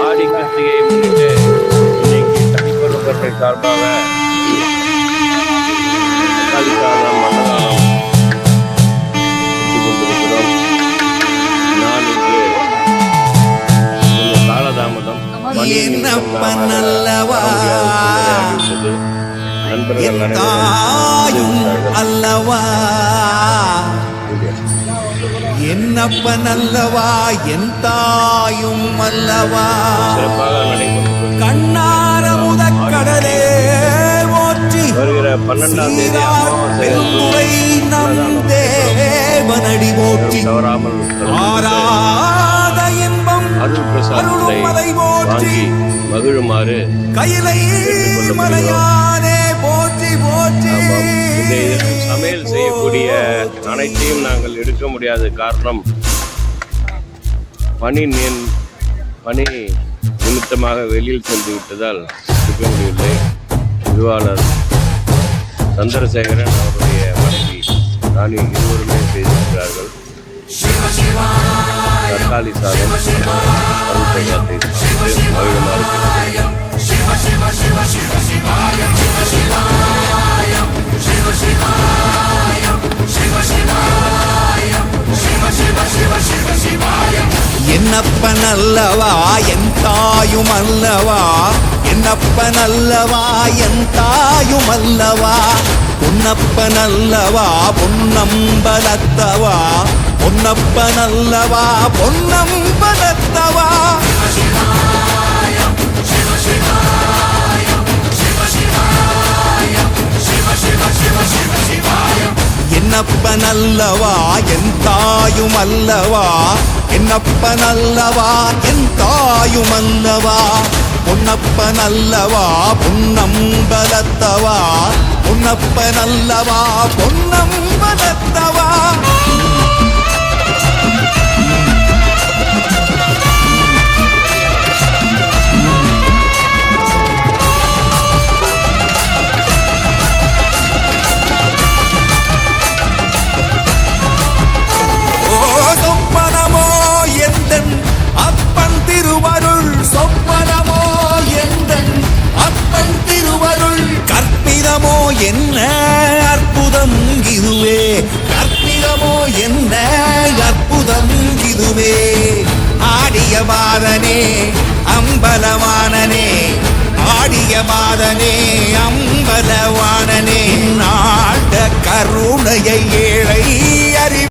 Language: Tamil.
ஆடி கிருத்திகையை முன்னிட்டு இன்னைக்கு தனிப்பெரும்பற்றை சார்பாக கொண்டிருக்கிறோம். நான் இன்று கொஞ்சம் காலதாமதம் நண்பர்கள் அல்லவா என்னப்பன் அல்லவா என் தாயும் அல்லவா கண்ணார முதற்கடலே ஓற்றி வருகிற 12ஆம் தேதி நம் தேவனடி ஓற்றி ஆராத இன்பம் அருள் பிரசாதத்தை வாங்கி மகிழுமாறு கையிலை மலையானே போற்றி போற்றி. சமையல் செய்யக்கூடிய அனைத்தையும் நாங்கள் எடுக்க முடியாத காரணம் பணி நிமித்தமாக வெளியில் சென்று விட்டதால் எடுக்க முடியவில்லை. திருவாளர் சந்திரசேகரன் அவருடைய மனைவி ராணி இருவருமே செய்திருக்கிறார்கள். தக்காளி சாதம் அருள் பிரசாதத்தை மகிழுமாறு என்னப்பன் அல்லவா என் தாயும் அல்லவா என்னப்பன் அல்லவா என் தாயும் அல்லவா பொன்னப்பன் அல்லவா பொன்னம்பலத்தவா பொன்னப்பன் அல்லவா பொன்னம்பலத்தவா என்னப்பன் அல்லவா என் தாயும் அல்லவா என்னப்பன் அல்லவா என் தாயும் அல்லவா பொன்னப்பன் அல்லவா பொன்னம்பலத்தவா பொன்னப்பன் அல்லவா பொன்னம்பலத்தவா அப்பன் திருவருள் சொப்பனமோ எந்தன் அப்பன் திருவருள் கற்பிதமோ என்ன அற்புதம் இதுவே கற்பிதமோ என்ன அற்புதம் இதுவே ஆடிய மாதனே அம்பலவானனே ஆடிய மாதனே அம்பலவானனே நாட கருணையை ஏழை